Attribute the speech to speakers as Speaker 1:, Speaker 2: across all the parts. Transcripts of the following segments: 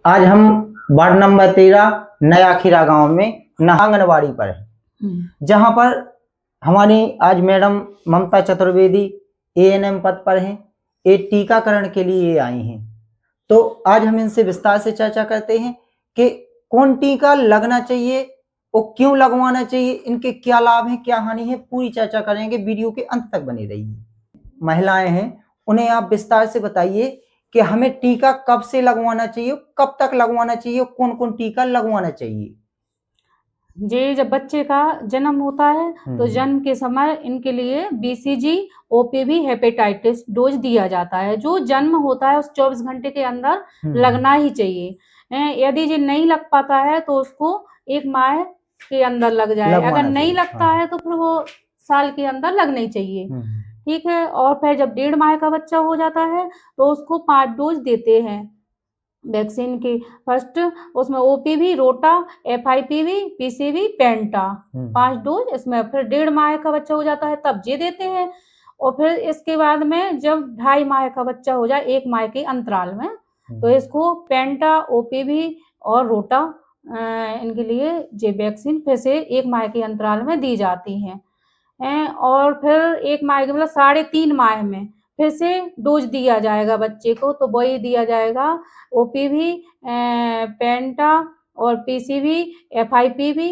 Speaker 1: आज हम ward number 13 नया खीरा गांव में आंगनबाड़ी पर है, जहां पर हमारी आज मैडम ममता चतुर्वेदी एएनएम पद पर हैं। ये टीकाकरण के लिए आई हैं। तो आज हम इनसे विस्तार से चर्चा करते हैं कि कौन टीका लगना चाहिए और क्यों लगवाना चाहिए, इनके क्या लाभ हैं, क्या हानि है, पूरी चर्चा करेंगे। वीडियो के अंत तक बने रहिए। महिलाएं हैं, उन्हें आप विस्तार से बताइए कि हमें टीका कब से लगवाना चाहिए, कब तक लगवाना चाहिए, कौन कौन टीका लगवाना चाहिए।
Speaker 2: जी, जब बच्चे का जन्म होता है तो जन्म के समय इनके लिए बीसीजी, ओपीवी, हेपेटाइटिस डोज दिया जाता है। जो जन्म होता है उस 24 घंटे के अंदर लगना ही चाहिए। यदि ये नहीं लग पाता है तो उसको 1 माह के अंदर लग जाए। अगर नहीं लगता है तो फिर वो साल के अंदर लगना ही चाहिए। ठीक है। और फिर जब 1.5 माह का बच्चा हो जाता है तो उसको 5 डोज देते हैं वैक्सीन की। फर्स्ट उसमें ओपीवी, रोटा, एफआईपीवी, पीसीवी, पेंटा 5 डोज इसमें। फिर 1.5 माह का बच्चा हो जाता है तब ये देते हैं। और फिर इसके बाद में जब 2.5 माह का बच्चा हो जाए 1 माह के अंतराल में तो इसको पेंटा, ओपीवी और रोटा इनके लिए ये वैक्सीन फिर से 1 माह के अंतराल में दी जाती हैं। और फिर 1 माह के मतलब 3.5 माह में फिर से डोज दिया जाएगा बच्चे को। तो वही दिया जाएगा ओपीवी, पेंटा और पीसीवी, एफआईपीवी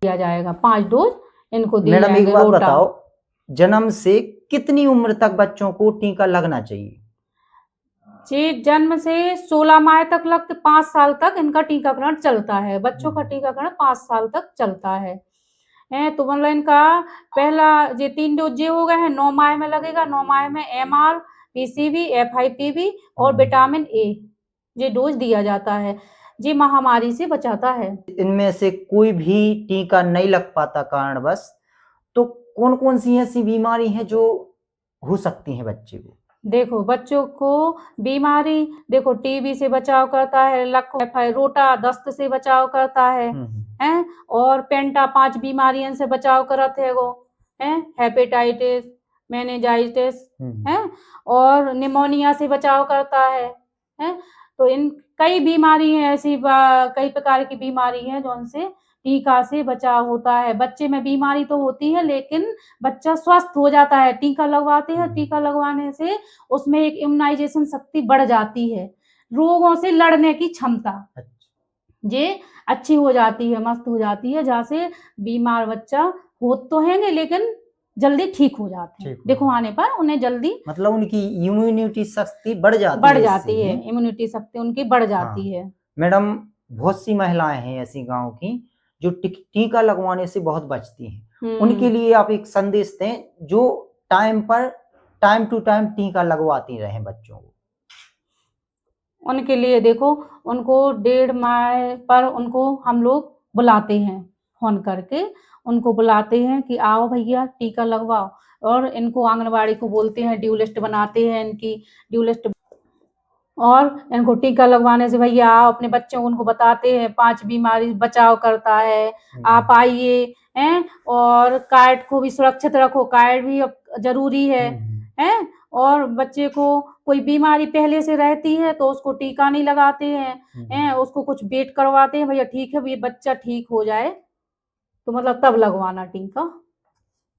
Speaker 2: दिया जाएगा। 5 डोज इनको दिए जाएंगे।
Speaker 1: मैडम एक बात बताओ, जन्म से कितनी उम्र तक बच्चों को टीका लगना चाहिए?
Speaker 2: जी, जन्म से 16 माह तक 5 साल तक इनका टीकाकरण चलता है। बच्चों का टीकाकरण 5 साल तक चलता है। तो मतलब इनका पहला ये 3 डोज ये हो गए हैं। 9 माह में लगेगा। 9 माह में एमआर, पीसीवी, एफआईपीवी और विटामिन ए ये डोज दिया जाता है। ये महामारी से बचाता है।
Speaker 1: इनमें से कोई भी टीका नहीं लग पाता कारणवश, तो कौन कौन सी ऐसी बीमारी है जो हो सकती है बच्चे को?
Speaker 2: देखो, बच्चों को बीमारी देखो टीबी से बचाव करता है, रोटा दस्त से बचाव करता है, हैं? और पेंटा 5 बीमारियों से बचाव करत है वो, हैं? हेपेटाइटिस, मेनिंजाइटिस, हैं? और निमोनिया से बचाव करता है, हैं? तो इन कई बीमारी हैं ऐसी कई प्रकार की बीमारी हैं जो उनसे टीका से बचाव होता है। बच्चे में बीमारी तो होती है लेकिन बच्चा स्वस्थ हो जाता है। टीका लगवाते हैं, टीका लगवाने से उसमें एक इम्यूनाइजेशन शक्ति बढ़ जाती है। रोगों से लड़ने की क्षमता ये अच्छी हो जाती है, मस्त हो जाती है। जहाँ से बीमार बच्चा हो तो हैंगे लेकिन जल्दी ठीक हो जाते हैं। देखो आने पर उन्हें जल्दी
Speaker 1: मतलब उनकी इम्यूनिटी शक्ति बढ़ जाती
Speaker 2: है। इम्यूनिटी शक्ति उनकी बढ़ जाती है।
Speaker 1: मैडम बहुत सी महिलाएं हैं ऐसी गांव की जो टीका लगवाने से बहुत बचती हैं। उनके लिए आप एक संदेश दें जो टाइम टू टाइम टीका लगवाती रहें बच्चों को।
Speaker 2: उनके लिए देखो, उनको 1.5 माह पर उनको हम लोग बुलाते हैं, फोन करके उनको बुलाते हैं कि आओ भैया टीका लगवाओ। और इनको आंगनबाड़ी को बोलते हैं, ड्यू लिस्ट बनाते हैं इनकी ड्यू लिस्ट, और इनको टीका लगवाने से भैया आओ। अपने बच्चों को उनको बताते हैं 5 बीमारी बचाव करता है, आप आइए हैं। और कार्ड को भी सुरक्षित रखो, कार्ड भी जरूरी है हैं। और बच्चे को कोई बीमारी पहले से रहती है तो उसको टीका नहीं लगाते हैं, उसको कुछ वेट करवाते हैं, भैया ठीक है, ये बच्चा ठीक हो जाए तो मतलब तब लगवाना टीका।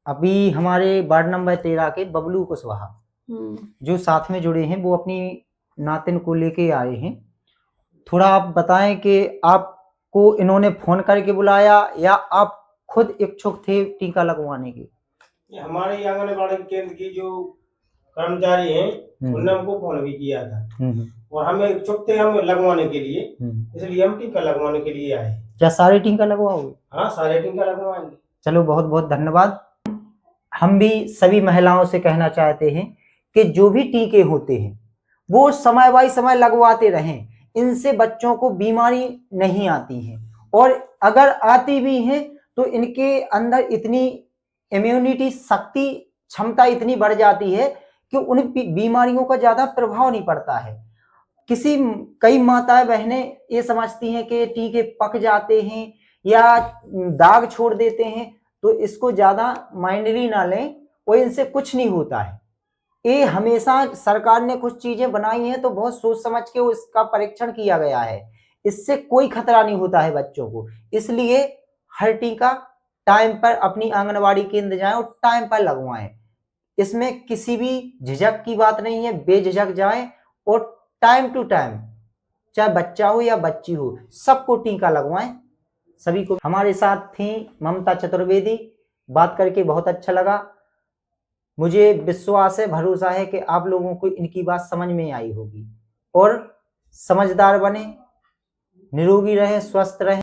Speaker 1: अभी हमारे वार्ड नंबर 13 के बबलू कुशवाहा जो साथ में जुड़े हैं वो अपनी नातिन को लेके आए हैं। थोड़ा आप बताएं कि आपको इन्होंने फोन करके बुलाया या आप खुद इच्छुक थे टीका लगवाने के?
Speaker 3: हमारे आंगनबाड़ी केंद्र की जो कर्मचारी हैं उन्होंने हमको फोन भी किया था और हमें इच्छुक थे हम लगवाने के लिए, इसलिए हम टीका लगवाने के लिए आए।
Speaker 1: क्या सारे टीका लगवाओगे?
Speaker 3: हाँ, सारे टीका लगवाएंगे।
Speaker 1: चलो बहुत बहुत धन्यवाद। हम भी सभी महिलाओं से कहना चाहते हैं कि जो भी टीके होते हैं वो समय बाय समय लगवाते रहें। इनसे बच्चों को बीमारी नहीं आती है, और अगर आती भी है तो इनके अंदर इतनी इम्यूनिटी शक्ति क्षमता इतनी बढ़ जाती है कि उन बीमारियों का ज्यादा प्रभाव नहीं पड़ता है। कई माताएं बहनें ये समझती हैं कि टीके पक जाते हैं या दाग छोड़ देते हैं, तो इसको ज्यादा माइंडली ना लें, और इनसे कुछ नहीं होता है। ये हमेशा सरकार ने कुछ चीजें बनाई हैं तो बहुत सोच समझ के इसका परीक्षण किया गया है। इससे कोई खतरा नहीं होता है बच्चों को। इसलिए हर टीका टाइम पर अपनी आंगनवाड़ी केंद्र जाएं और टाइम पर लगवाएं। इसमें किसी भी झिझक की बात नहीं है, बेझिझक जाएं और टाइम टू टाइम, चाहे बच्चा हो या बच्ची हो, सबको टीका लगवाएं। सभी को। हमारे साथ थी ममता चतुर्वेदी, बात करके बहुत अच्छा लगा। मुझे विश्वास है, भरोसा है कि आप लोगों को इनकी बात समझ में आई होगी। और समझदार बने, निरोगी रहें, स्वस्थ रहें।